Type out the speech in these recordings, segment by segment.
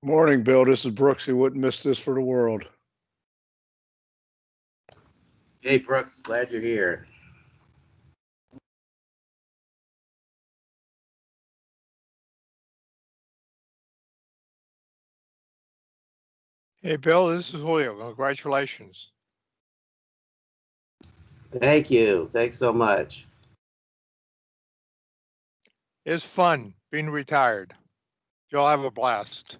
Morning, Bill. This is Brooks. He wouldn't miss this for the world. Hey, Brooks, glad you're here. Hey, Bill, this is Julio. Congratulations. Thank you. Thanks so much. It's fun being retired. You'll have a blast.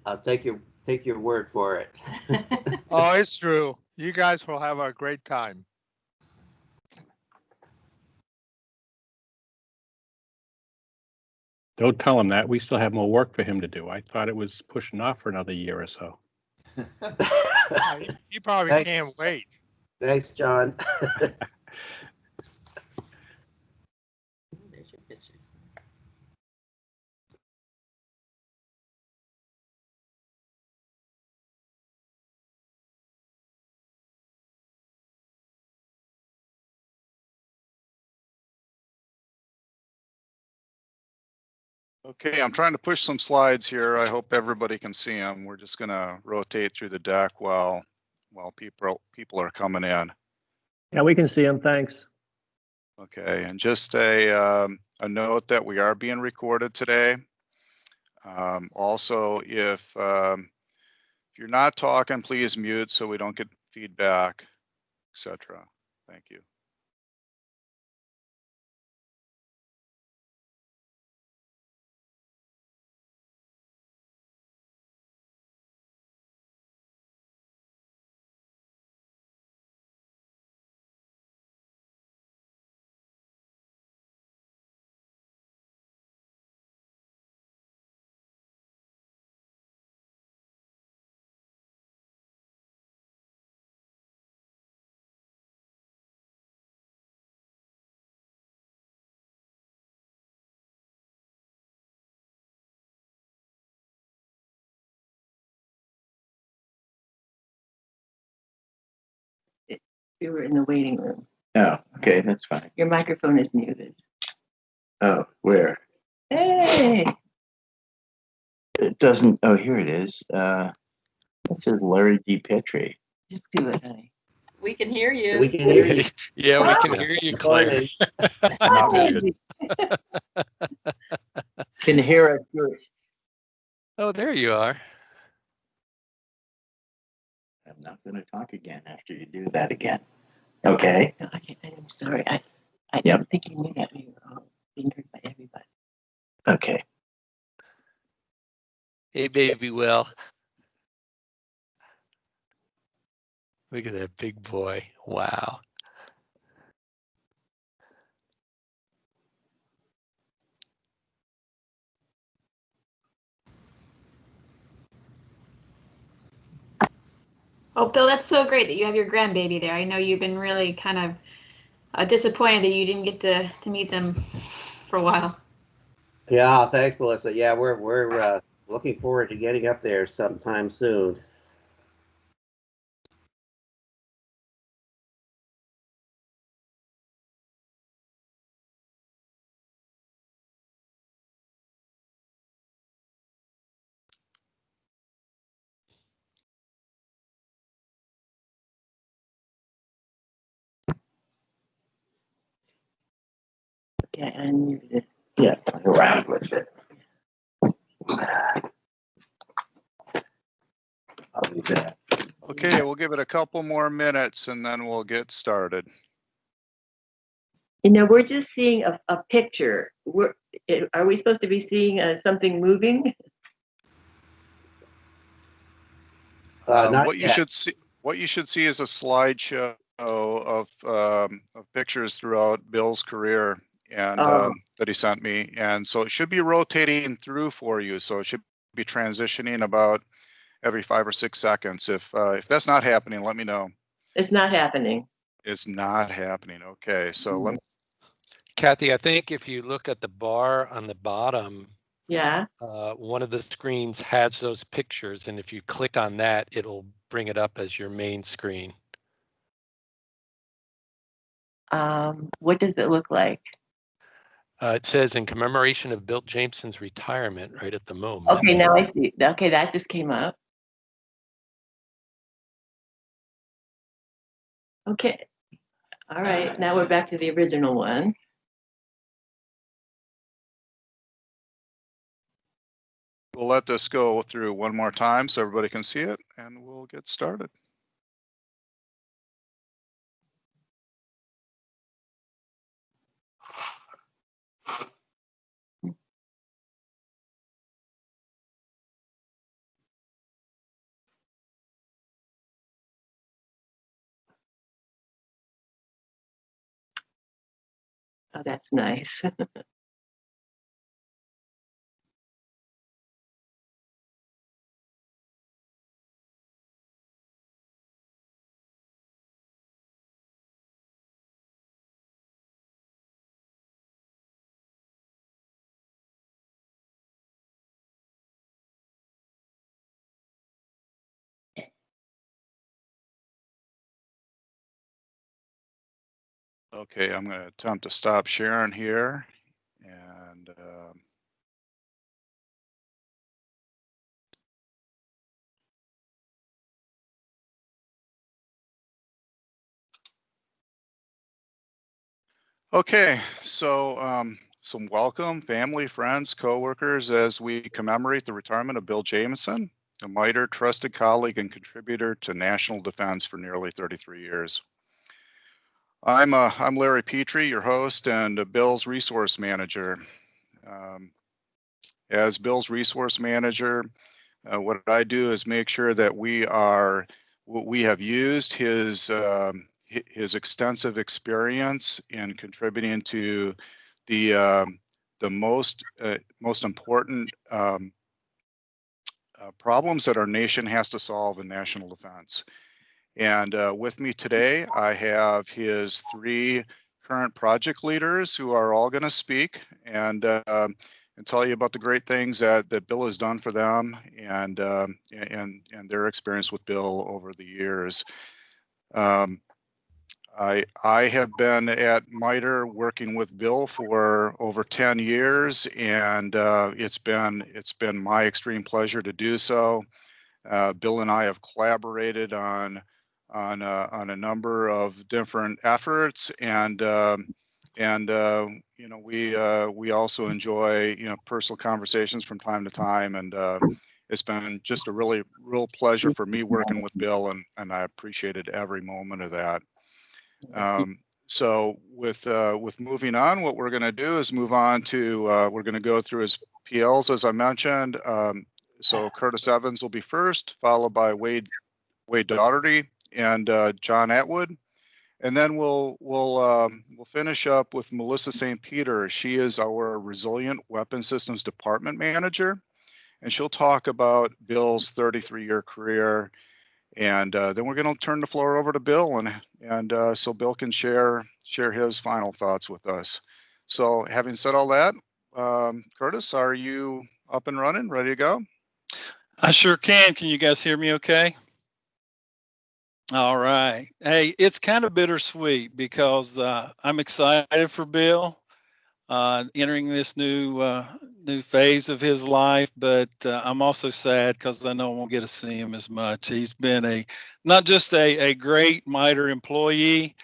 I'll take your word for it. Oh, it's true. You guys will have a great time. Don't tell him that. We still have more work for him to do. I thought it was pushing off for another year or so. He probably can't wait. Thanks, John. There's your pictures. Okay, I'm trying to push some slides here. I hope everybody can see them. We're just gonna rotate through the deck while people are coming in. Yeah, we can see them. Thanks. Okay, and just a note that we are being recorded today. Also, if you're not talking, please mute so we don't get feedback, etc. Thank you. You were in the waiting room. Oh, okay, that's fine. Your microphone is muted. Oh, where? Hey, It doesn't, oh, here it is. It says Larry D. Petrie. just do it, honey. We can hear you. We can hear you. Yeah, we can hear you, Claire. Not Hi. muted. Can hear us good. Oh, there you are. I'm not gonna talk again after you do that again. Okay, No, I'm sorry. I Yep. didn't think you knew that we were all being heard by everybody. okay. Hey, baby Will. Look at that big boy. Wow. Oh, Bill, that's so great that you have your grandbaby there. I know you've been really kind of disappointed that you didn't get to meet them for a while. Yeah, thanks, Melissa. Yeah, we're looking forward to getting up there sometime soon. Okay, I muted it. Yeah, play around with it. I'll do that. Okay, we'll give it a couple more minutes and then we'll get started. You know, we're just seeing a picture. Are we supposed to be seeing something moving? Not What you yet. should see is a slideshow of pictures throughout Bill's career and that he sent me, and so it should be rotating through for you. So it should be transitioning about every 5 or 6 seconds. If that's not happening, let me know. It's not happening. It's not happening. Okay, so let me. Kathy, I think if you look at the bar on the bottom, Yeah. one of the screens has those pictures, and if you click on that, it'll bring it up as your main screen. What does it look like? It says in commemoration of Bill Jameson's retirement right at the moment. Okay, now I see. Okay, that just came up. Okay. All right, now we're back to the original one. We'll let this go through one more time so everybody can see it, and we'll get started. Oh, that's nice. Okay, I'm going to attempt to stop sharing here. And okay, so some welcome, family, friends, coworkers, as we commemorate the retirement of Bill Jameson, a MITRE trusted colleague and contributor to national defense for nearly 33 years. I'm Larry Petrie, your host and Bill's resource manager. As Bill's resource manager, what I do is make sure that we have used his extensive experience in contributing to the most important problems that our nation has to solve in national defense. And with me today, I have his 3 current project leaders who are all going to speak and tell you about the great things that Bill has done for them and their experience with Bill over the years. I have been at MITRE working with Bill for over 10 years, and it's been my extreme pleasure to do so. Bill and I have collaborated on a number of different efforts, and you know, we also enjoy, you know, personal conversations from time to time, and it's been just a real pleasure for me working with Bill, and I appreciated every moment of that. So with moving on, what we're going to do is move on to we're going to go through his PLs, as I mentioned. So Curtis Evans will be first, followed by Wade Daugherty and John Atwood, and then we'll finish up with Melissa St. Peter. She is our Resilient Weapon Systems Department Manager, and she'll talk about Bill's 33-year career. And then we're going to turn the floor over to Bill, and so Bill can share his final thoughts with us. So having said all that, Curtis, are you up and running, ready to go? I sure can. Can you guys hear me okay? All right. Hey, it's kind of bittersweet because I'm excited for Bill entering this new phase of his life, but I'm also sad because I know I won't get to see him as much. He's been not just a great MITRE employee,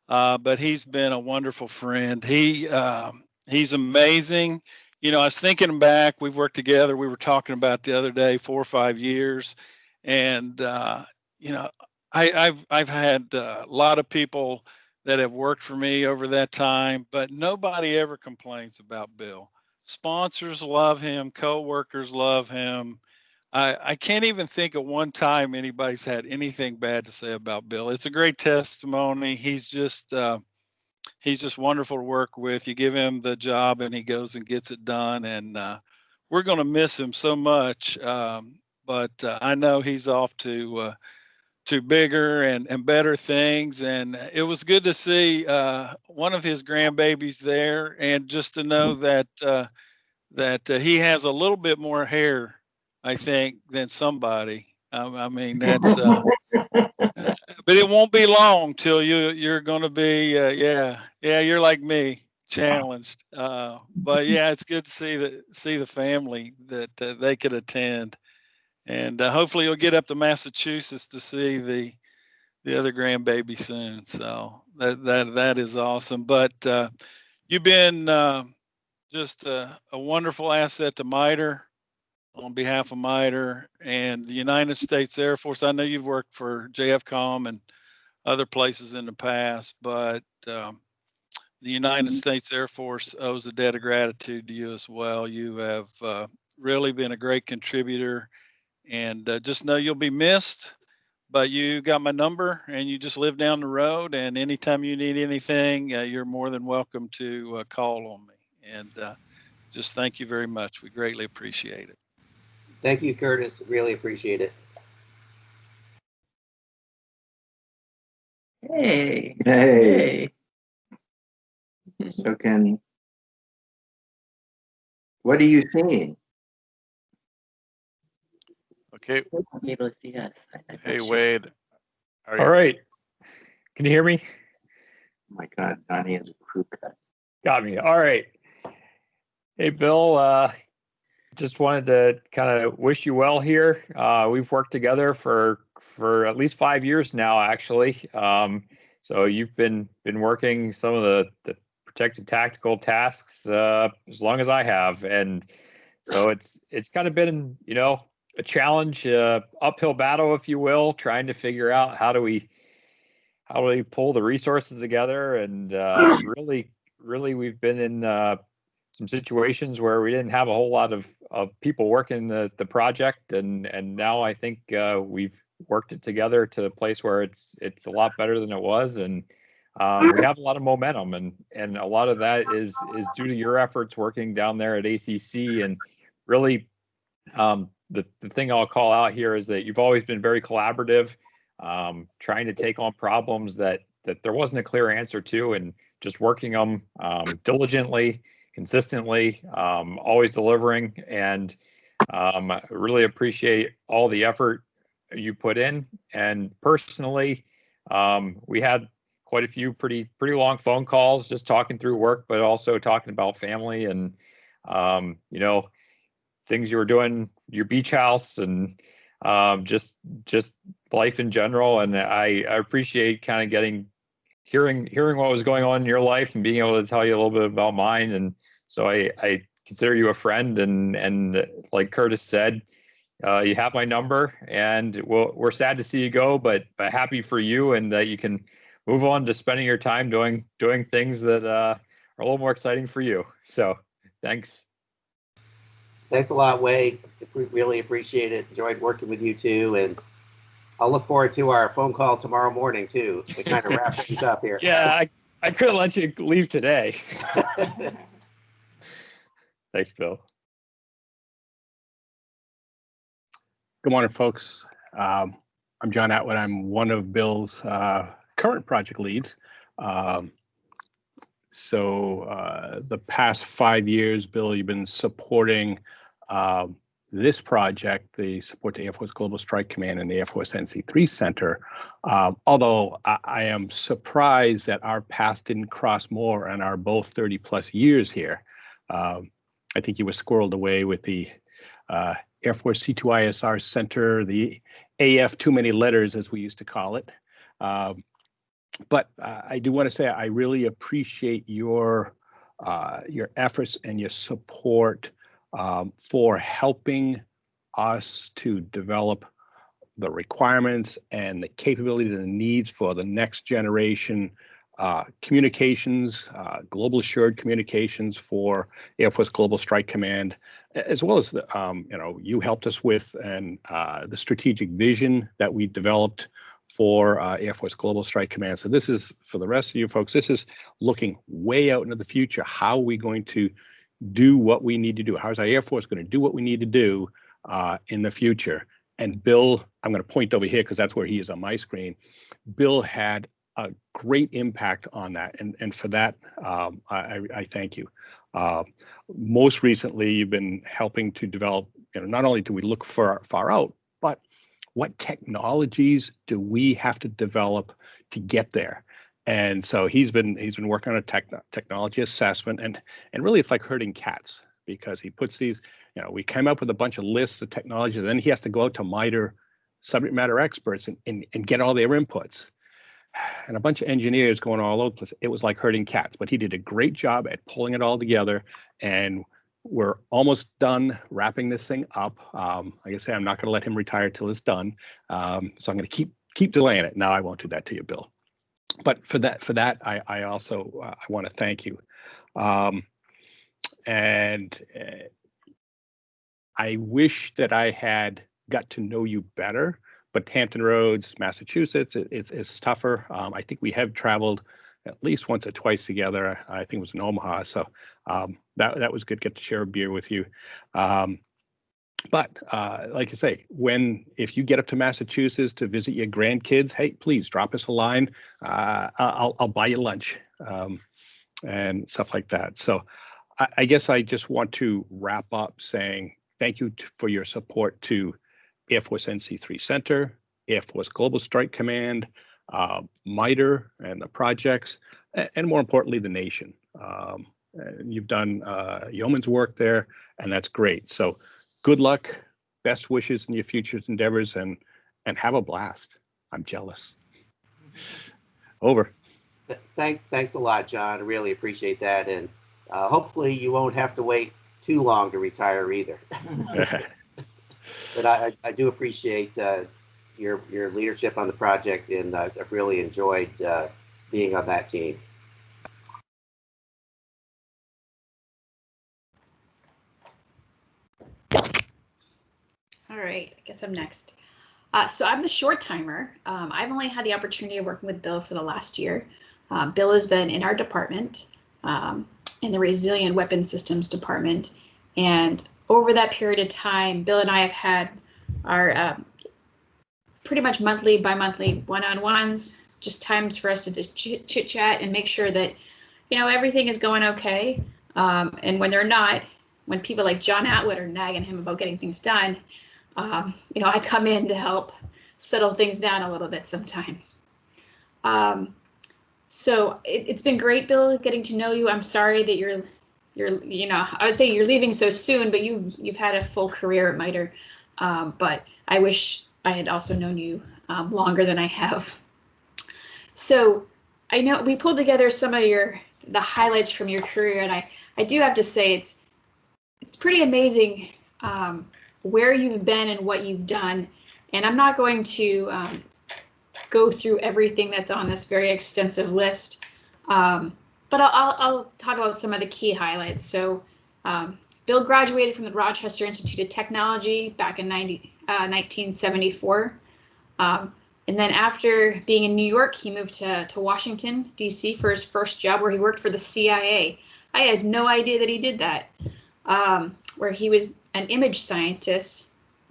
but he's been a wonderful friend. He's amazing. You know, I was thinking back, we've worked together. We were talking about the other day, 4 or 5 years, and you know, I've had a lot of people that have worked for me over that time, but nobody ever complains about Bill. Sponsors love him, co-workers love him. I can't even think of one time anybody's had anything bad to say about Bill. It's a great testimony. He's just wonderful to work with. You give him the job and he goes and gets it done. And we're going to miss him so much. But I know he's off to bigger and better things. And it was good to see one of his grandbabies there, and just to know that he has a little bit more hair, I think, than somebody. I mean, that's. But it won't be long till you're going to be, yeah, you're like me, challenged. But yeah, it's good to see the family that they could attend, and hopefully you'll get up to Massachusetts to see the other grandbaby soon. So that is awesome. But you've been just a wonderful asset to MITRE on behalf of MITRE and the United States Air Force. I know you've worked for JFCOM and other places in the past, but the United States Air Force owes a debt of gratitude to you as well. You have really been a great contributor, and just know you'll be missed. But you got my number, and you just live down the road. And anytime you need anything, you're more than welcome to call on me. And just thank you very much. We greatly appreciate it. Thank you, Curtis. Really appreciate it. Hey. Hey. So what are you seeing? Okay. Won't be able to see us. Hey, Wade. Are you- All right. Can you hear me? Oh my God, Donnie has a crew cut. Got me. All right. Hey, Bill, just wanted to kind of wish you well here. We've worked together for at least 5 years now, actually. So you've been working some of the protected tactical tasks as long as I have, and so it's kind of been, you know, a challenge, uphill battle, if you will, trying to figure out how do we pull the resources together, and really we've been in some situations where we didn't have a whole lot of people working the project, and now I think we've worked it together to a place where it's a lot better than it was, and we have a lot of momentum, and a lot of that is due to your efforts working down there at ACC, and really the thing I'll call out here is that you've always been very collaborative, trying to take on problems that there wasn't a clear answer to, and just working them diligently, consistently, always delivering, and really appreciate all the effort you put in. And personally, we had quite a few pretty long phone calls, just talking through work, but also talking about family and you know, things you were doing, your beach house, and just life in general. And I appreciate kind of hearing what was going on in your life and being able to tell you a little bit about mine. And so I consider you a friend, and like Curtis said, you have my number, and we're sad to see you go, but happy for you, and that you can move on to spending your time doing things that are a little more exciting for you. So thanks. Thanks a lot, Wade. We really appreciate it. Enjoyed working with you too, and I'll look forward to our phone call tomorrow morning too, to kind of wrap things up here. Yeah, I couldn't let you leave today. Thanks, Bill. Good morning, folks. I'm John Atwood. I'm one of Bill's current project leads. So the past 5 years, Bill, you've been supporting this project, the support to Air Force Global Strike Command and the Air Force NC3 Center. Although I am surprised that our paths didn't cross more and are both 30 plus years here. I think you were squirreled away with the Air Force C2ISR Center, the AF too many letters, as we used to call it. But I do want to say I really appreciate your efforts and your support for helping us to develop the requirements and the capability and the needs for the next generation communications, global assured communications for Air Force Global Strike Command, as well as the, you helped us with and the strategic vision that we developed for Air Force Global Strike Command. So this is, for the rest of you folks, this is looking way out into the future. How are we going to do what we need to do? How is our Air Force going to do what we need to do in the future? And Bill, I'm going to point over here because that's where he is on my screen. Bill had a great impact on that, and for that, I thank you. Most recently, you've been helping to develop. Not only do we look far out, but what technologies do we have to develop to get there? And so he's been working on a technology assessment, and really it's like herding cats, because he puts these, we came up with a bunch of lists of technology, and then he has to go out to MITRE subject matter experts and get all their inputs, and a bunch of engineers going all over the place. It was like herding cats, but he did a great job at pulling it all together, and we're almost done wrapping this thing up. Like I say, I'm not going to let him retire till it's done, so I'm going to keep delaying it. Now I won't do that to you, Bill. But for that, I also I want to thank you, and I wish that I had got to know you better. But Hampton Roads, Massachusetts, it's tougher. I think we have traveled at least once or twice together. I think it was in Omaha, so that was good to get to share a beer with you. But like you say, if you get up to Massachusetts to visit your grandkids, hey, please drop us a line. I'll buy you lunch and stuff like that. So I guess I just want to wrap up saying thank you for your support to Air Force NC3 Center, Air Force Global Strike Command, MITRE and the projects, and more importantly, the nation. You've done yeoman's work there, and that's great. So good luck, best wishes in your future endeavors, and have a blast. I'm jealous. Over. Thanks a lot, John. I really appreciate that, and hopefully you won't have to wait too long to retire either. But I do appreciate your leadership on the project, and I've really enjoyed being on that team. All right, I guess I'm next. So I'm the short timer. I've only had the opportunity of working with Bill for the last year. Bill has been in our department, in the Resilient Weapon Systems department. And over that period of time, Bill and I have had our pretty much monthly, bi-monthly one-on-ones, just times for us to just chit chat and make sure that, everything is going okay. And when they're not, when people like John Atwood are nagging him about getting things done, I come in to help settle things down a little bit sometimes. So it's been great, Bill, getting to know you. I'm sorry that you're, I would say you're leaving so soon, but you've had a full career at MITRE. But I wish I had also known you longer than I have. So I know we pulled together some of the highlights from your career, and I do have to say it's pretty amazing where you've been and what you've done. And I'm not going to go through everything that's on this very extensive list, but I'll talk about some of the key highlights. So Bill graduated from the Rochester Institute of Technology back in 1974. And then after being in New York, he moved to Washington, D.C. for his first job, where he worked for the CIA. I had no idea that he did that, where he was an image scientist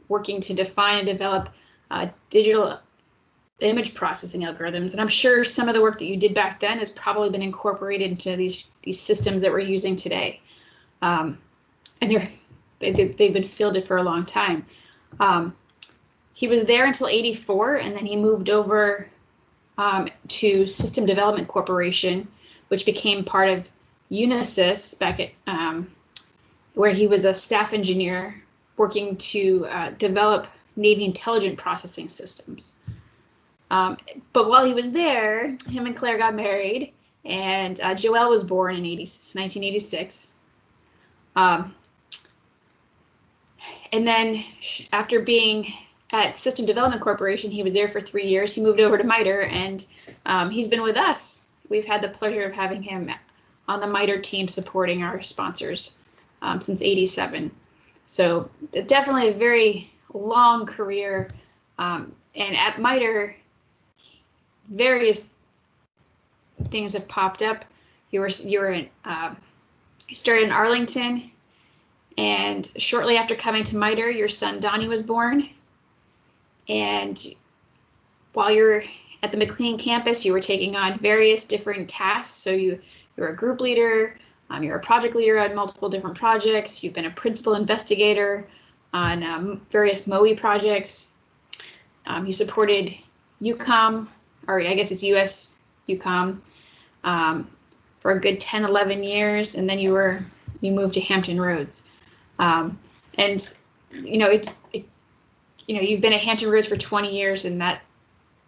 working to define and develop digital image processing algorithms. And I'm sure some of the work that you did back then has probably been incorporated into these systems that we're using today. And they've been fielded for a long time. He was there until '84, and then he moved over to System Development Corporation, which became part of Unisys back at where he was a staff engineer working to develop Navy intelligent processing systems. But while he was there, him and Claire got married, and Joelle was born in 1986. And then after being at System Development Corporation, he was there for 3 years. He moved over to MITRE, and he's been with us. We've had the pleasure of having him on the MITRE team supporting our sponsors since '87. So definitely a very long career. And at MITRE, various things have popped up. You started in Arlington, and shortly after coming to MITRE, your son Donnie was born. And while you're at the McLean campus, you were taking on various different tasks. So you're a group leader, you're a project leader on multiple different projects. You've been a principal investigator on various MOE projects. You supported UCOM, or I guess it's U.S. UCOM for a good 10, 11 years, and then you moved to Hampton Roads. And you've been at Hampton Roads for 20 years, and that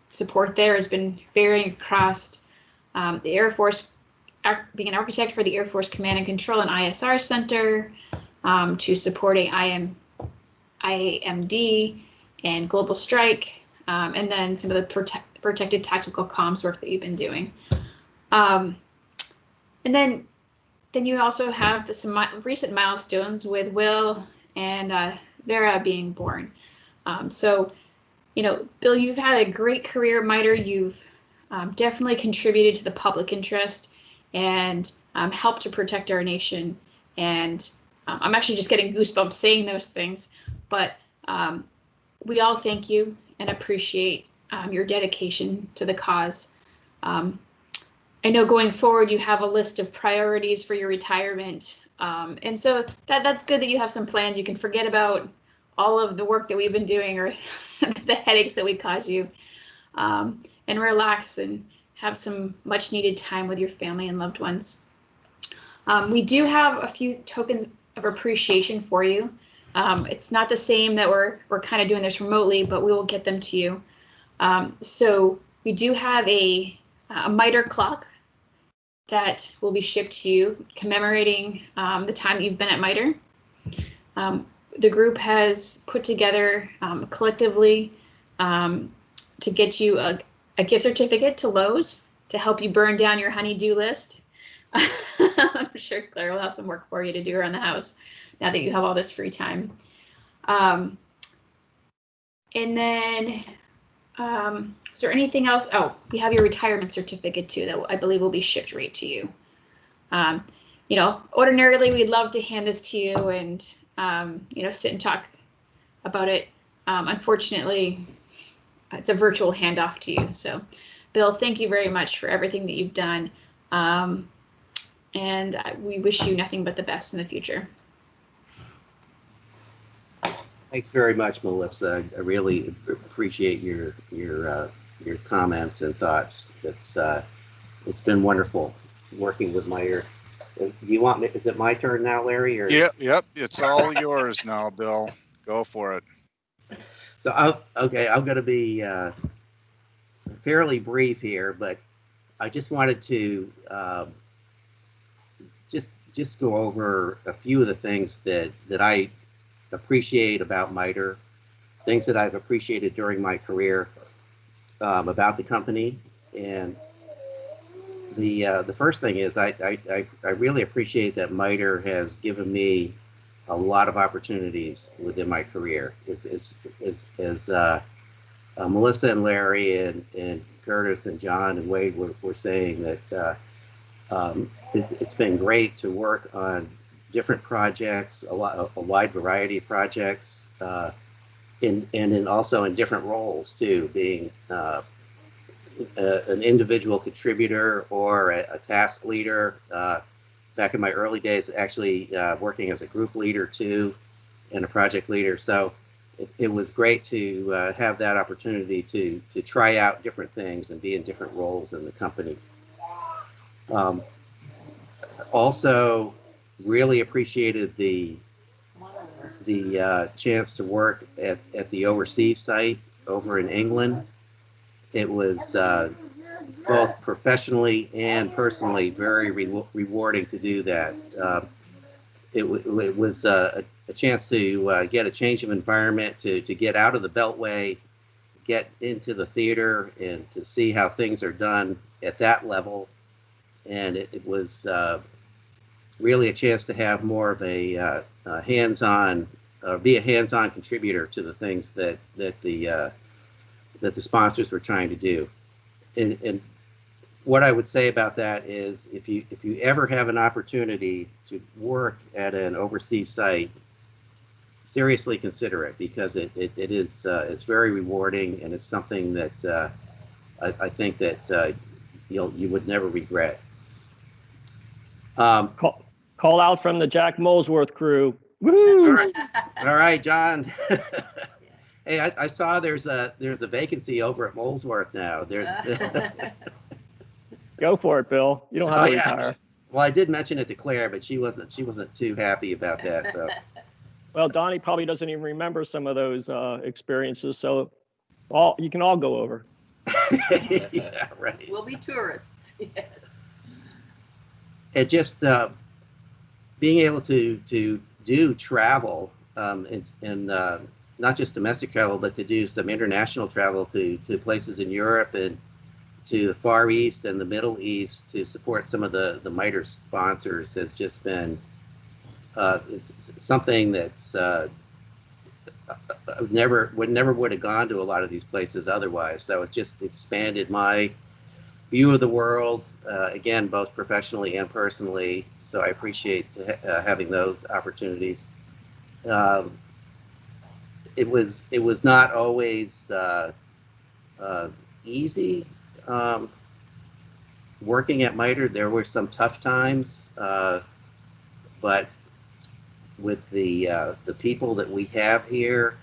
support there has been varying across the Air Force, being an architect for the Air Force Command and Control and ISR Center, to supporting IMD and Global Strike, and then some of the protected tactical comms work that you've been doing. And then you also have some recent milestones with Will and Vera being born. So, Bill, you've had a great career at MITRE. You've definitely contributed to the public interest and helped to protect our nation. And I'm actually just getting goosebumps saying those things, but we all thank you and appreciate your dedication to the cause. I know going forward, you have a list of priorities for your retirement. And so that's good that you have some plans. You can forget about all of the work that we've been doing or the headaches that we cause you, and relax and have some much needed time with your family and loved ones. We do have a few tokens of appreciation for you. It's not the same that we're kind of doing this remotely, but we will get them to you. So we do have a MITRE clock that will be shipped to you commemorating the time that you've been at MITRE. The group has put together collectively to get you a gift certificate to Lowe's to help you burn down your honey-do list. I'm sure Claire will have some work for you to do around the house now that you have all this free time. And then, is there anything else? Oh, we have your retirement certificate too that I believe will be shipped right to you. Ordinarily we'd love to hand this to you and, sit and talk about it. Unfortunately, it's a virtual handoff to you. So, Bill, thank you very much for everything that you've done. And we wish you nothing but the best in the future. Thanks very much, Melissa. I really appreciate your comments and thoughts. It's been wonderful working with MITRE. Do you want me? Is it my turn now, Larry? Or? Yep. It's all yours now, Bill. Go for it. So, I'm going to be fairly brief here, but I just wanted to just go over a few of the things that I appreciate about MITRE, things that I've appreciated during my career about the company. And the first thing is I really appreciate that MITRE has given me a lot of opportunities within my career. As Melissa and Larry and Curtis and John and Wade were saying that it's been great to work on different projects, a wide variety of projects, and also in different roles too, being an individual contributor or a task leader. Back in my early days, actually working as a group leader too, and a project leader. So it was great to have that opportunity to try out different things and be in different roles in the company. Also, really appreciated the chance to work at the overseas site over in England. It was both professionally and personally very rewarding to do that. It was a chance to get a change of environment, to get out of the Beltway, get into the theater, and to see how things are done at that level. And it was really a chance to have more of a hands-on, be a hands-on contributor to the things that the sponsors were trying to do. And what I would say about that is, if you ever have an opportunity to work at an overseas site, seriously consider it, because it is it's very rewarding, and it's something that I think that you would never regret. Call out from the Jack Molesworth crew. Woo! All right, John. Hey, I saw there's a vacancy over at Molesworth now. Go for it, Bill. You don't have Oh, to yeah. retire. Well, I did mention it to Claire, but she wasn't too happy about that. So Well, Donnie probably doesn't even remember some of those experiences, so you can all go over. yeah, right. We'll be tourists. Yes. And just being able to do travel and not just domestic travel, but to do some international travel to places in Europe and to the Far East and the Middle East to support some of the MITRE sponsors has just been it's something that's I would never would have gone to a lot of these places otherwise. So it just expanded my view of the world, again, both professionally and personally. So I appreciate having those opportunities. It was not always easy working at MITRE. There were some tough times, but with the people that we have here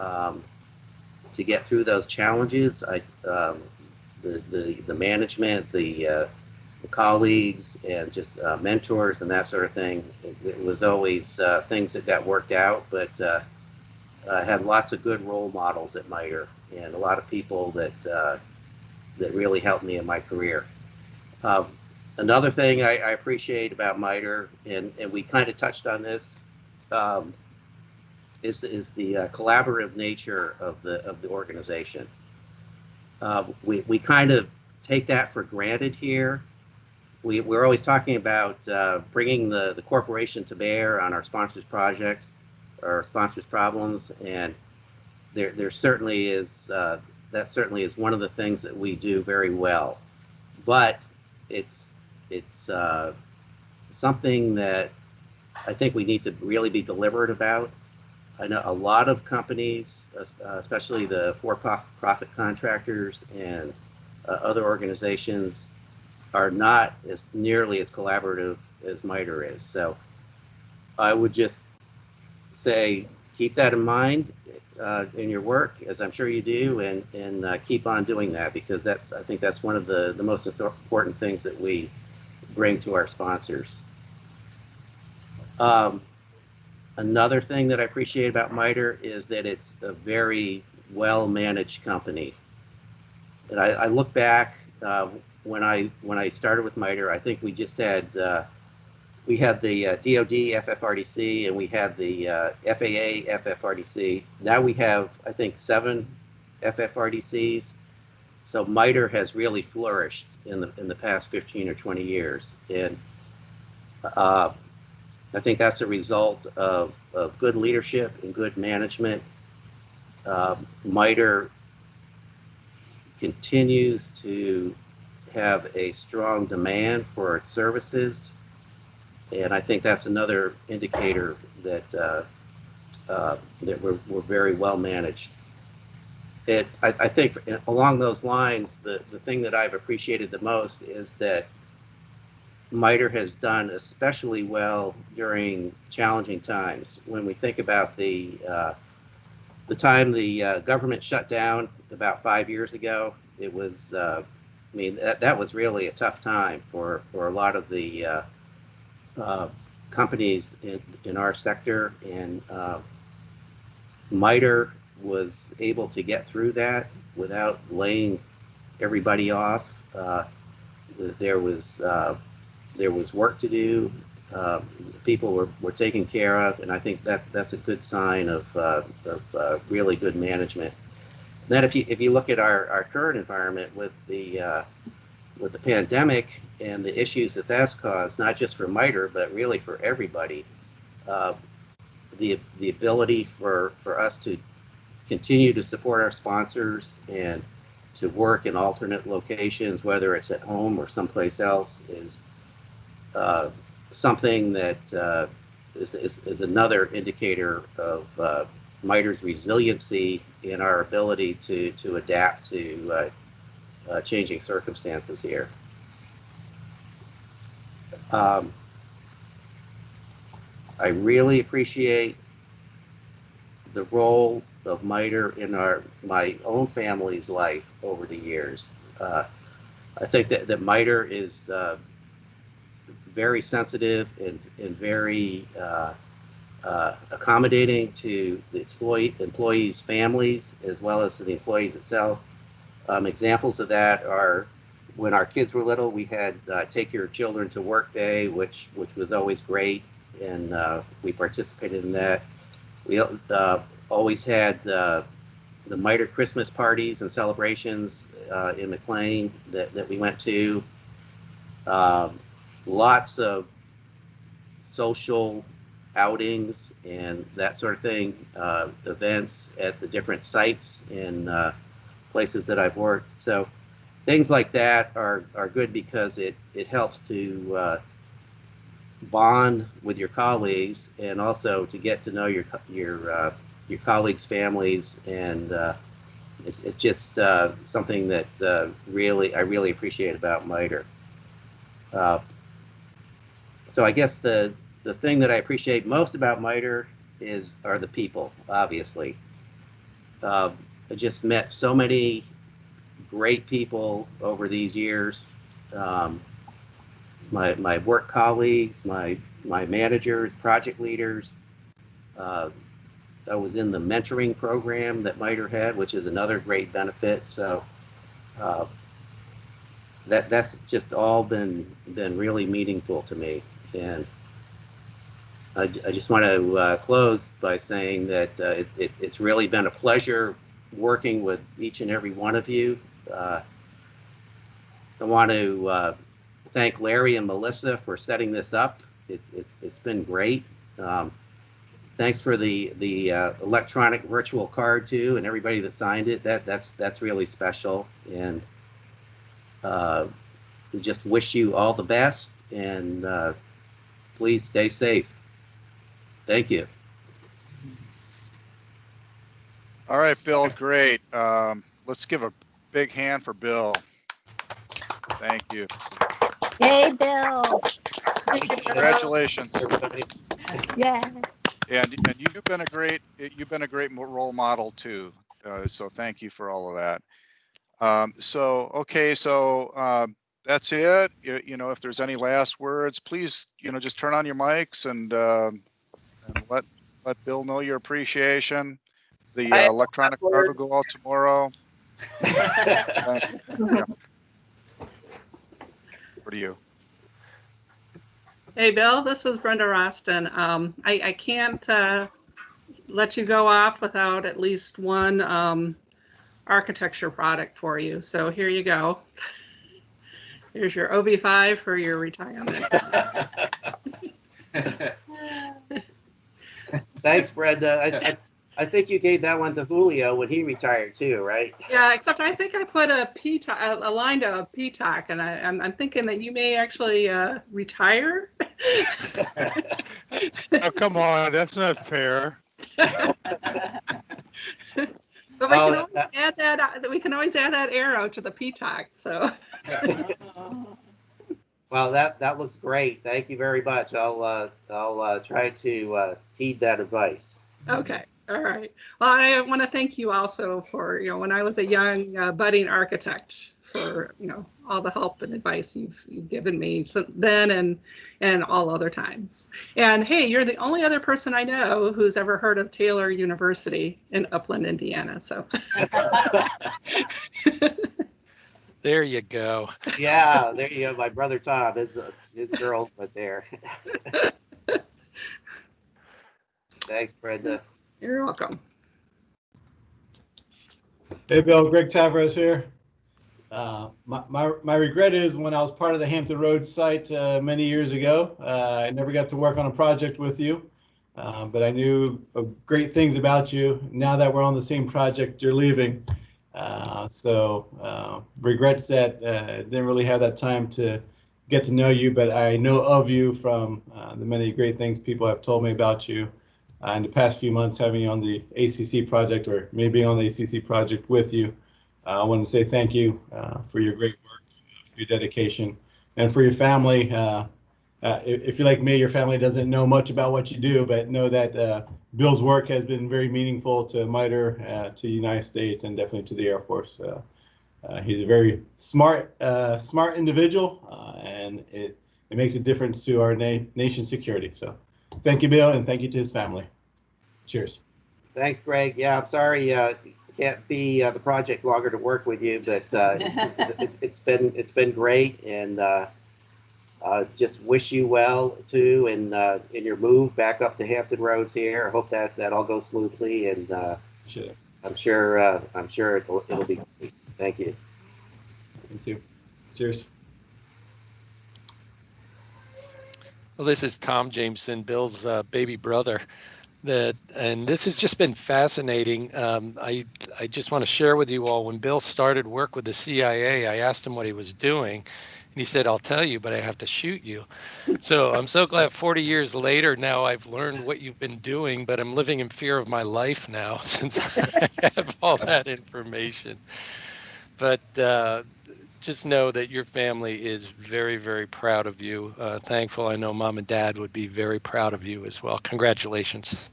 to get through those challenges, the management, the colleagues, and just mentors and that sort of thing. It was always things that got worked out, but I had lots of good role models at MITRE and a lot of people that really helped me in my career. Another thing I appreciate about MITRE, and we kind of touched on this, is the collaborative nature of the organization. We kind of take that for granted here. We're always talking about bringing the corporation to bear on our sponsors' projects, our sponsors' problems, and there certainly is that certainly is one of the things that we do very well. But it's something that I think we need to really be deliberate about. I know a lot of companies, especially the for-profit contractors and other organizations, are not as nearly as collaborative as MITRE is. So I would just say keep that in mind in your work, as I'm sure you do, and keep on doing that, because I think that's one of the most important things that we bring to our sponsors. Another thing that I appreciate about MITRE is that it's a very well-managed company. And I look back when I started with MITRE, I think we just had we had the DoD FFRDC and we had the FAA FFRDC. Now we have, I think, 7 FFRDCs. So MITRE has really flourished in the past 15 or 20 years, and I think that's a result of good leadership and good management. MITRE continues to have a strong demand for its services, and I think that's another indicator that that we're very well managed. I think along those lines, the thing that I've appreciated the most is that MITRE has done especially well during challenging times. When we think about the time the government shut down about 5 years ago, it was, I mean, that was really a tough time for a lot of the companies in our sector, and MITRE was able to get through that without laying everybody off. There was work to do. People were taken care of, and I think that's a good sign of really good management. Then, if you look at our current environment with the pandemic and the issues that that's caused, not just for MITRE but really for everybody, the ability for us to continue to support our sponsors and to work in alternate locations, whether it's at home or someplace else, is something that is another indicator of MITRE's resiliency in our ability to adapt to changing circumstances here. I really appreciate the role of MITRE in my own family's life over the years. I think that MITRE is very sensitive and very accommodating to the employees' families as well as to the employees itself. Examples of that are when our kids were little, we had Take Your Children to Work Day, which was always great, and we participated in that. We always had the MITRE Christmas parties and celebrations in McLean that we went to. Lots of social outings and that sort of thing, events at the different sites and places that I've worked. So things like that are good because it helps to bond with your colleagues and also to get to know your colleagues' families, and it's just something that I really appreciate about MITRE. So I guess the thing that I appreciate most about MITRE are the people, obviously. I just met so many great people over these years. My work colleagues, my managers, project leaders. I was in the mentoring program that MITRE had, which is another great benefit. So that's just all been really meaningful to me. And I just want to close by saying that it's really been a pleasure working with each and every one of you. I want to thank Larry and Melissa for setting this up. It's been great. Thanks for the electronic virtual card too, and everybody that signed it. That's really special. And just wish you all the best, and please stay safe. Thank you. All right, Bill, great. Let's give a big hand for Bill. Thank you. Yay, Bill. Congratulations. Yeah. And you've been a great role model too. So thank you for all of that. So that's it. You know, if there's any last words, please, just turn on your mics and let Bill know your appreciation. The electronic card will go out tomorrow. Thank you. Yeah. Over to you. Hey, Bill, this is Brenda Roston. I can't let you go off without at least one architecture product for you. So here you go. Here's your OV5 for your retirement. Thanks, Brenda. I think you gave that one to Julio when he retired too, right? Yeah, except I think I put a line to a PTOC, and I'm thinking that you may actually retire. Oh, come on, that's not fair. But we can always add that. We can always add that arrow to the PTOC. So. Well, that looks great. Thank you very much. I'll try to heed that advice. Okay. All right. Well, I want to thank you also for, when I was a young budding architect, for, all the help and advice you've given me then and all other times. And hey, you're the only other person I know who's ever heard of Taylor University in Upland, Indiana. So. There you go. Yeah, there you go. My brother Tom, his girls went there. Thanks, Brenda. You're welcome. Hey, Bill, Greg Tavares here. My regret is when I was part of the Hampton Roads site many years ago, I never got to work on a project with you, but I knew great things about you. Now that we're on the same project, you're leaving. So regrets that didn't really have that time to get to know you, but I know of you from the many great things people have told me about you. In the past few months, having you on the ACC project, or maybe on the ACC project with you, I want to say thank you for your great work, for your dedication, and for your family. If you're like me, your family doesn't know much about what you do, but know that Bill's work has been very meaningful to MITRE, to the United States, and definitely to the Air Force. He's a very smart individual, and it makes a difference to our nation's security. So thank you, Bill, and thank you to his family. Cheers. Thanks, Greg. Yeah, I'm sorry can't be the project longer to work with you, but it's been great, and just wish you well too in your move back up to Hampton Roads here. I hope that all goes smoothly, and Sure. I'm sure it'll be great. Thank you. Thank you. Cheers. Well, this is Tom Jameson, Bill's baby brother. And this has just been fascinating. I just want to share with you all, when Bill started work with the CIA, I asked him what he was doing, and he said, "I'll tell you, but I have to shoot you." So I'm so glad 40 years later now I've learned what you've been doing, but I'm living in fear of my life now since I have all that information. But just know that your family is very, very proud of you. Thankful. I know Mom and Dad would be very proud of you as well. Congratulations.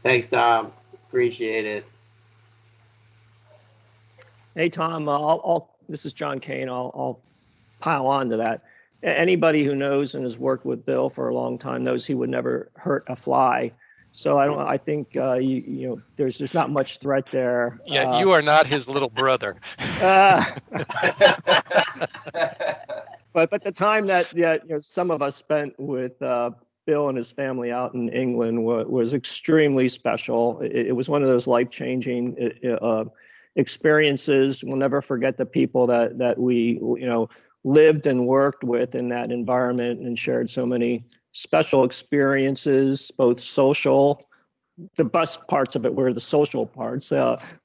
Thanks, Tom. Appreciate it. Hey, Tom, this is John Kane. I'll pile on to that. Anybody who knows and has worked with Bill for a long time knows he would never hurt a fly. So I think there's not much threat there. Yeah, you are not his little brother. But the time that some of us spent with Bill and his family out in England was extremely special. It was one of those life-changing experiences. We'll never forget the people that we lived and worked with in that environment, and shared so many special experiences, both social. The best parts of it were the social parts,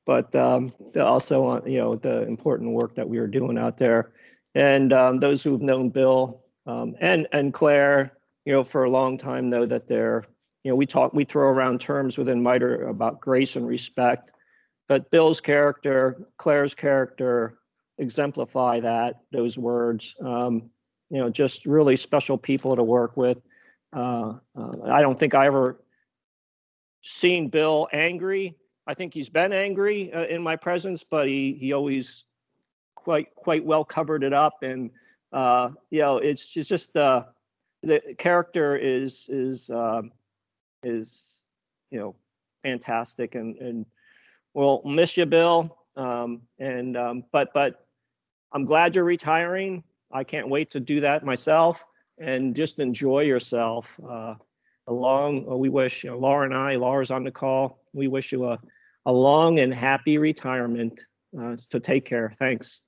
but also the important work that we were doing out there. And those who've known Bill and Claire, for a long time know that we throw around terms within MITRE about grace and respect, but Bill's character, Claire's character exemplify those words. Just really special people to work with. I don't think I ever seen Bill angry. I think he's been angry in my presence, but he always quite well covered it up. And it's just the character is fantastic, and we'll miss you, Bill. But I'm glad you're retiring. I can't wait to do that myself, and just enjoy yourself. We wish, Laura's on the call. We wish you a long and happy retirement. So take care. Thanks.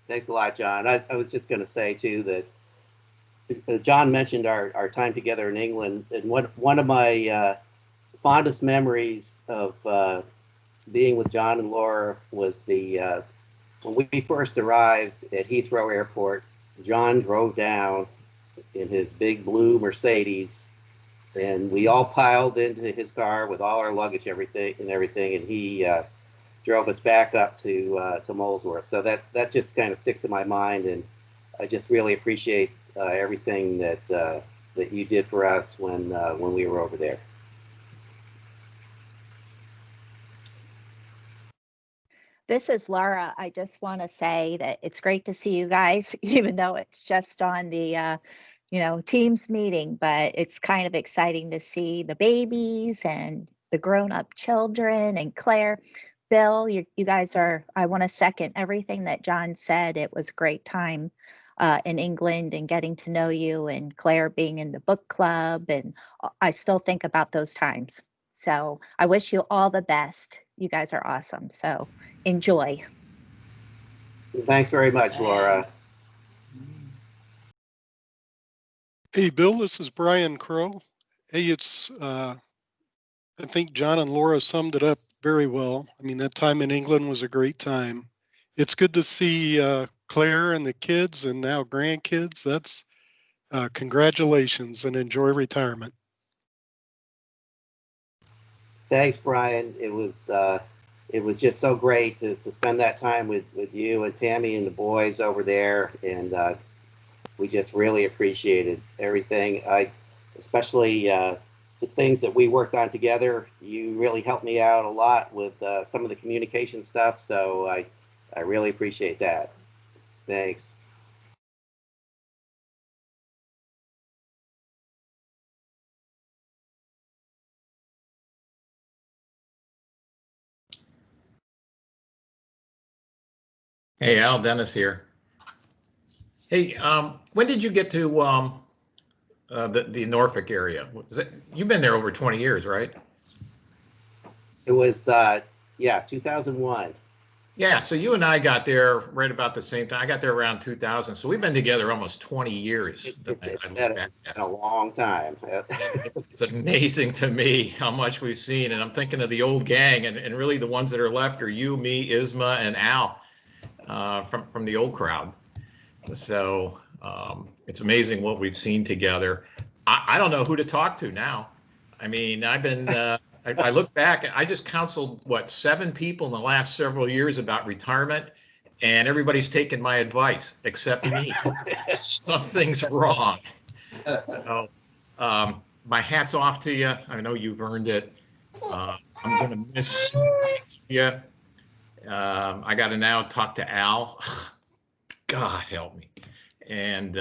Thanks a lot, John. I was just going to say too that John mentioned our time together in England, and one of my fondest memories of being with John and Laura was when we first arrived at Heathrow Airport. John drove down in his big blue Mercedes, and we all piled into his car with all our luggage, everything, and he drove us back up to Molesworth. So that just kind of sticks in my mind, and I just really appreciate everything that you did for us when we were over there. This is Laura. I just want to say that it's great to see you guys, even though it's just on the Teams meeting, but it's kind of exciting to see the babies and the grown-up children, and Claire, Bill, you guys I want to second everything that John said. It was a great time in England, and getting to know you, and Claire being in the book club, and I still think about those times. So I wish you all the best. You guys are awesome. So enjoy. Thanks very much, Laura. Hey, Bill, this is Brian Crow. Hey, I think John and Laura summed it up very well. I mean, that time in England was a great time. It's good to see Claire and the kids, and now grandkids. That's congratulations, and enjoy retirement. Thanks, Brian. It was just so great to spend that time with you and Tammy and the boys over there, and we just really appreciated everything. Especially the things that we worked on together. You really helped me out a lot with some of the communication stuff. So I really appreciate that. Thanks. Hey, Al, Dennis here. Hey, when did you get to the Norfolk area? You've been there over 20 years, right? It was, yeah, 2001. Yeah, so you and I got there right about the same time. I got there around 2000, so we've been together almost 20 years. It's been a long time. It's amazing to me how much we've seen, and I'm thinking of the old gang, and really the ones that are left are you, me, Isma, and Al from the old crowd. So it's amazing what we've seen together. I don't know who to talk to now. I mean, I've been, I look back, I just counseled, 7 people in the last several years about retirement, and everybody's taken my advice except me. Something's wrong. So my hat's off to you. I know you've earned it. I'm going to miss you. I got to now talk to Al. God help me. And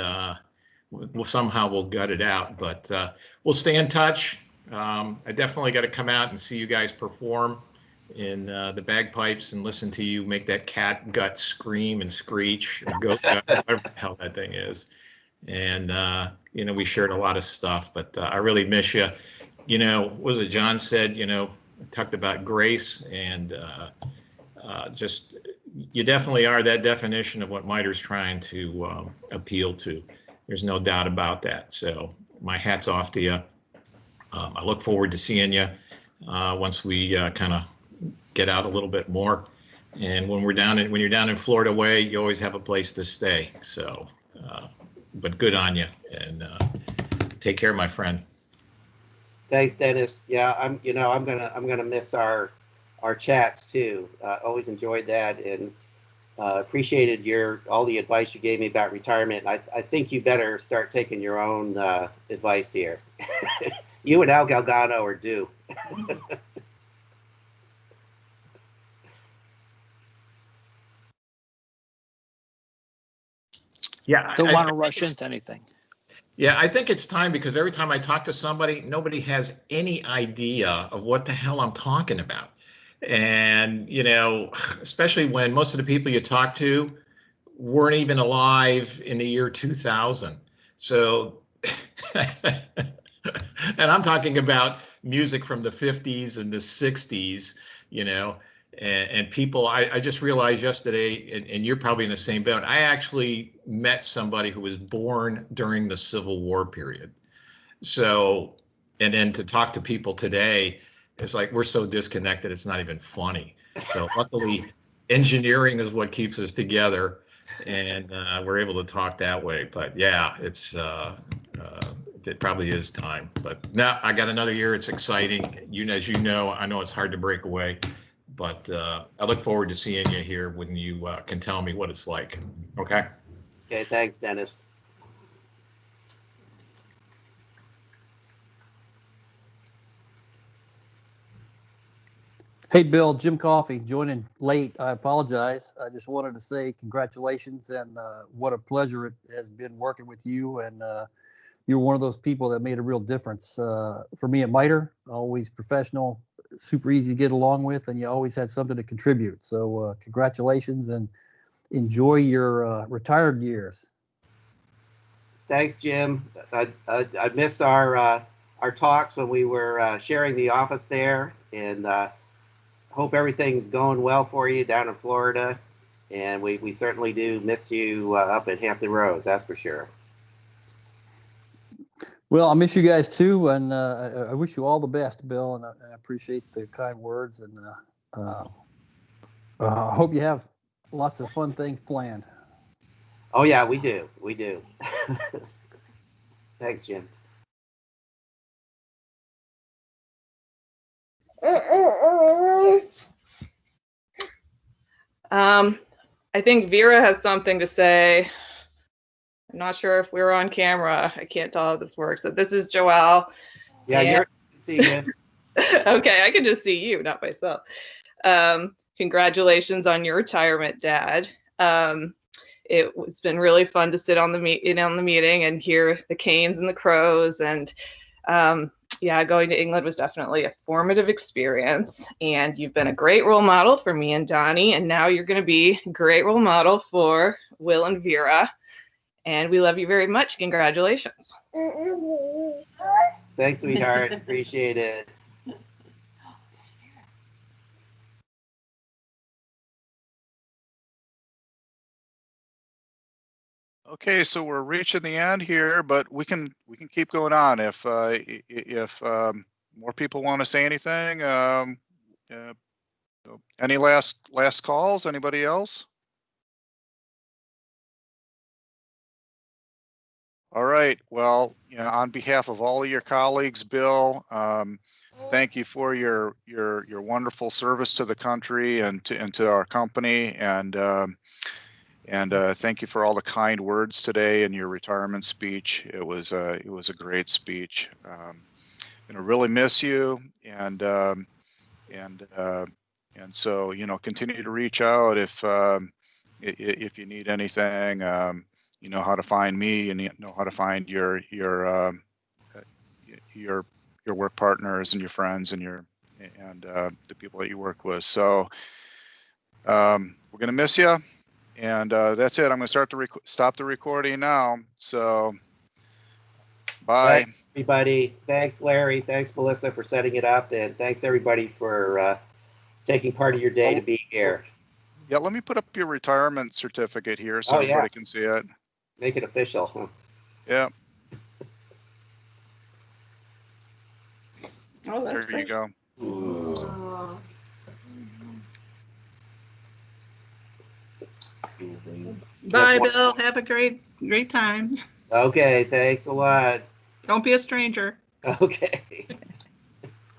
we'll gut it out, but we'll stay in touch. I definitely got to come out and see you guys perform in the bagpipes and listen to you make that cat gut scream and screech or goat gut, whatever the hell that thing is. And we shared a lot of stuff, but I really miss you. What was it John said? Talked about grace and just you definitely are that definition of what MITRE's trying to appeal to. There's no doubt about that. So my hat's off to you. I look forward to seeing you once we kind of get out a little bit more. And when you're down in Florida way, you always have a place to stay. So, but good on you, and take care, my friend. Thanks, Dennis. Yeah, I'm gonna miss our chats too. Always enjoyed that, and appreciated all the advice you gave me about retirement. I think you better start taking your own advice here. You and Al Galgano are due. Yeah, don't want to rush into anything. Yeah, I think it's time, because every time I talk to somebody, nobody has any idea of what the hell I'm talking about. And, especially when most of the people you talk to weren't even alive in the year 2000. So, and I'm talking about music from the 50s and the 60s, and people, I just realized yesterday, and you're probably in the same boat, I actually met somebody who was born during the Civil War period. So, and then to talk to people today, it's like we're so disconnected, it's not even funny. So luckily, engineering is what keeps us together, and we're able to talk that way. But yeah, it probably is time. But now I got another year. It's exciting. As you know, I know it's hard to break away, but I look forward to seeing you here when you can tell me what it's like. Okay. Okay. Thanks, Dennis. Hey, Bill, Jim Coffey, joining late. I apologize. I just wanted to say congratulations, and what a pleasure it has been working with you. And you're one of those people that made a real difference for me at MITRE. Always professional, super easy to get along with, and you always had something to contribute. So congratulations, and enjoy your retired years. Thanks, Jim. I miss our talks when we were sharing the office there, and hope everything's going well for you down in Florida. And we certainly do miss you up at Hampton Roads, that's for sure. Well, I miss you guys too, and I wish you all the best, Bill, and I appreciate the kind words, and I hope you have lots of fun things planned. Oh yeah, we do. We do. Thanks, Jim. I think Vera has something to say. I'm not sure if we're on camera. I can't tell how this works. So this is Joelle. Yeah, you're see you. Okay, I can just see you, not myself. congratulations on your retirement, Dad. It's been really fun to sit on the meeting and hear the Canes and the Crows. And yeah, going to England was definitely a formative experience. And you've been a great role model for me and Donnie. And now you're going to be a great role model for Will and Vera. And we love you very much. Congratulations. Thanks, sweetheart. Appreciate it. Okay, so we're reaching the end here, but we can keep going on if more people want to say anything. Any last calls? Anybody else? All right. Well, on behalf of all of your colleagues, Bill, thank you for your wonderful service to the country and to our company, and thank you for all the kind words today in your retirement speech. It was a great speech. Gonna really miss you, and so continue to reach out if you need anything. You know how to find me, and you know how to find your work partners and your friends and the people that you work with. So we're gonna miss you. And that's it. I'm going to stop the recording now. So, bye. Thanks, everybody. Thanks, Larry. Thanks, Melissa, for setting it up. And thanks, everybody, for taking part of your day to be here. Yeah, let me put up your retirement certificate here so everybody can see it. Make it official. Huh? Yeah. Oh, that's there you go. Oh. Bye, Bill. Have a great time. Okay, thanks a lot. Don't be a stranger. Okay.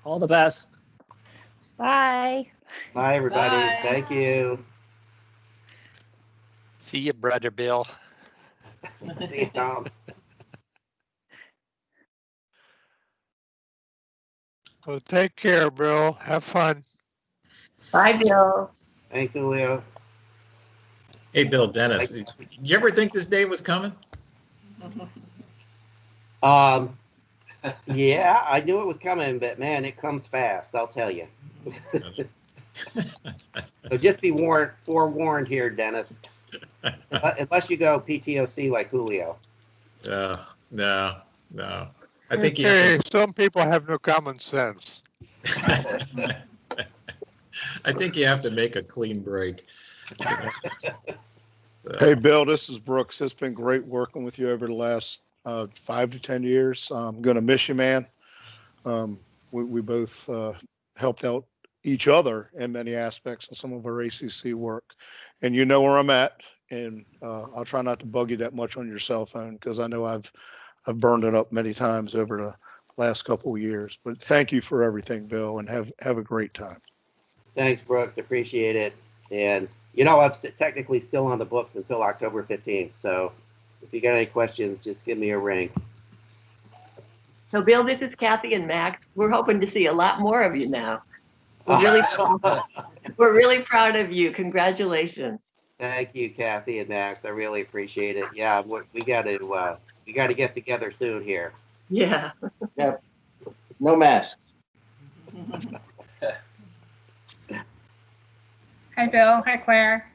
All the best. Bye. Bye, everybody. Bye. Thank you. See you, brother Bill. See you, Tom. Well, take care, Bill. Have fun. Bye, Bill. Thanks, Julio. Hey, Bill, Dennis, you ever think this day was coming? Yeah, I knew it was coming, but man, it comes fast. I'll tell you. So just be forewarned here, Dennis. Unless you go PTOC like Julio. No. I think some people have no common sense. I think you have to make a clean break. Hey, Bill, this is Brooks. It's been great working with you over the last 5 to 10 years. I'm going to miss you, man. We both helped out each other in many aspects of some of our ACC work. And you know where I'm at. And I'll try not to bug you that much on your cell phone because I know I've burned it up many times over the last couple of years. But thank you for everything, Bill, and have a great time. Thanks, Brooks. Appreciate it. And I'm technically still on the books until October 15th. So if you got any questions, just give me a ring. So, Bill, this is Kathy and Max. We're hoping to see a lot more of you now. We're really proud of you. Congratulations. Thank you, Kathy and Max. I really appreciate it. Yeah, we got to get together soon here. Yeah. Yep. No masks. Hi, Bill. Hi, Claire.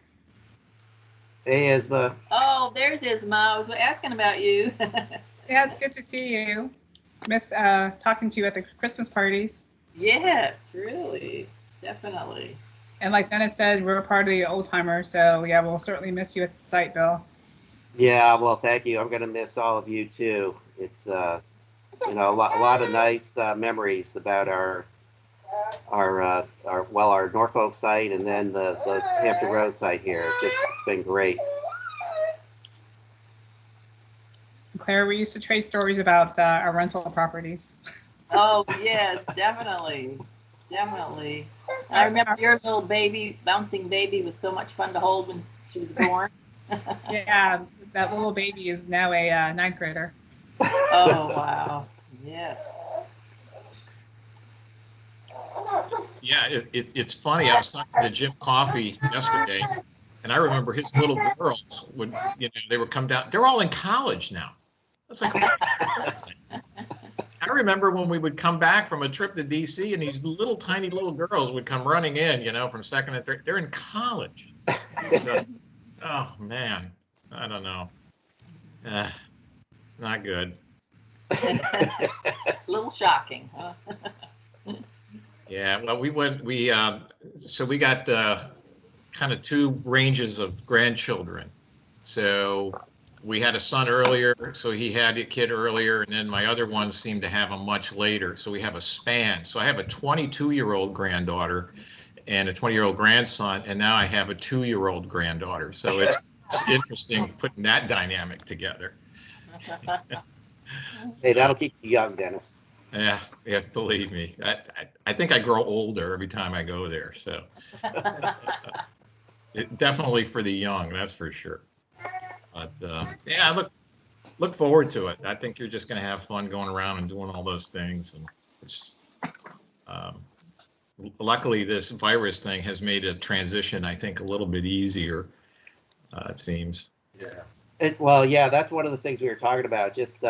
Hey, Isma. Oh, there's Isma. I was asking about you. Yeah, it's good to see you. Miss talking to you at the Christmas parties. Yes, really. Definitely. And like Dennis said, we're a part of the old timer, so yeah, we'll certainly miss you at the site, Bill. Yeah, well, thank you. I'm gonna miss all of you too. It's a lot of nice memories about our Norfolk site and then the Hampton Road site here. It's been great. Claire, we used to trade stories about our rental properties. Oh, yes, definitely. Definitely. I remember your little baby, bouncing baby, was so much fun to hold when she was born. Yeah, that little baby is now a ninth grader. Oh, wow. Yes. Yeah, it's funny. I was talking to Jim Coffey yesterday, and I remember his little girls would, they would come down. They're all in college now. It's like, I remember when we would come back from a trip to DC, and these little tiny little girls would come running in, from second and third. They're in college. So, oh man, I don't know. Not good. A little shocking, huh? Yeah, well, so we got kind of two ranges of grandchildren. So we had a son earlier, so he had a kid earlier, and then my other ones seem to have them much later. So we have a span. So I have a 22-year-old granddaughter and a 20-year-old grandson, and now I have a 2-year-old granddaughter. So it's interesting putting that dynamic together. Hey, that'll keep you young, Dennis. Yeah, believe me. I think I grow older every time I go there. So definitely for the young, that's for sure. But yeah, look forward to it. I think you're just going to have fun going around and doing all those things. And it's, luckily, this virus thing has made a transition, I think, a little bit easier. It seems. Yeah. Well, yeah, that's one of the things we were talking about. Just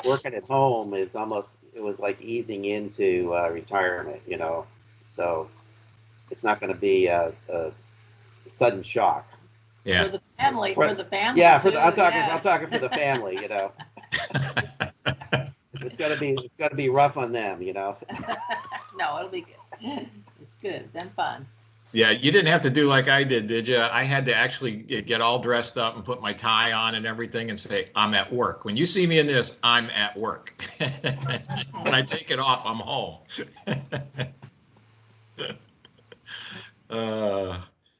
working at home it was like easing into retirement, So it's not going to be a sudden shock. Yeah. For the family. Yeah, I'm talking for the family. It's gonna be rough on them. No, it'll be good. It's good. Then fun. Yeah, you didn't have to do like I did you? I had to actually get all dressed up and put my tie on and everything and say, I'm at work. When you see me in this, I'm at work. When I take it off, I'm home.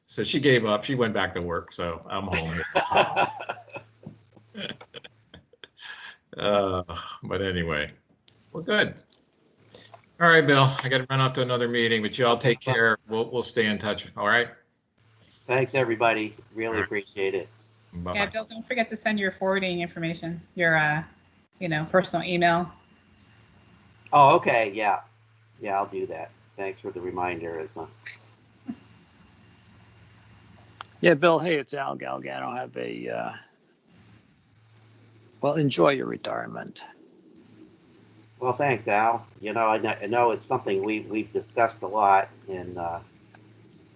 So she gave up. She went back to work, so I'm home. But anyway, we're good. All right, Bill, I got to run off to another meeting, but you all take care. We'll stay in touch. All right. Thanks, everybody. Really appreciate it. Bye-bye. Yeah, Bill, don't forget to send your forwarding information, your, personal email. Oh, okay. Yeah. Yeah, I'll do that. Thanks for the reminder, Isma. Yeah, Bill, hey, it's Al Galgano. Have a, enjoy your retirement. Well, thanks, Al. I know it's something we've discussed a lot, and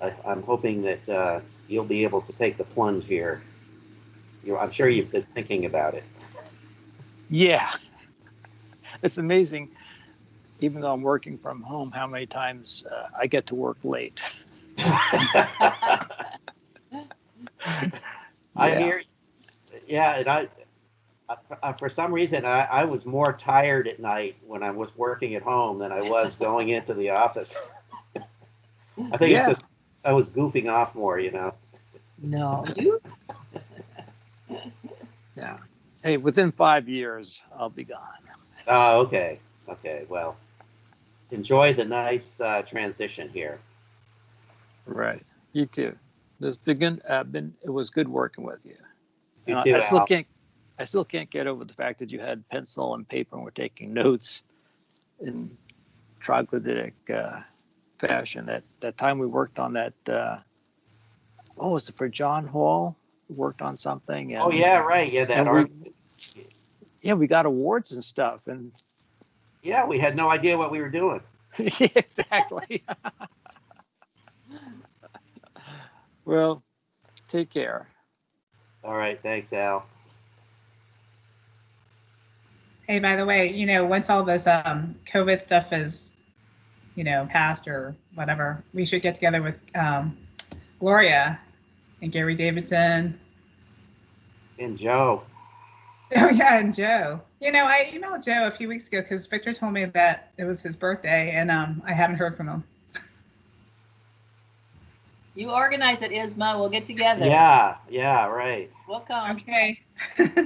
I'm hoping that you'll be able to take the plunge here. I'm sure you've been thinking about it. Yeah. It's amazing, even though I'm working from home, how many times I get to work late. I hear, yeah, and I for some reason, I was more tired at night when I was working at home than I was going into the office. I think it's because I was goofing off more, No, you? Yeah. Hey, within 5 years, I'll be gone. Oh, okay. Okay, well, enjoy the nice transition here. Right. You too. It was good working with you. You too, Al. I still can't get over the fact that you had pencil and paper and were taking notes in troglodytic fashion. That time we worked on that, was it for John Hall? We worked on something. And, oh, yeah, right. Yeah, that art. We got awards and stuff. And yeah, we had no idea what we were doing. Exactly. Well, take care. All right. Thanks, Al. Hey, by the way, once all this COVID stuff is, passed or whatever, we should get together with Gloria and Gary Davidson. And Joe. Oh, yeah, and Joe. I emailed Joe a few weeks ago because Victor told me that it was his birthday, and I haven't heard from him. You organize it, Isma. We'll get together. Yeah, right. We'll come. Okay.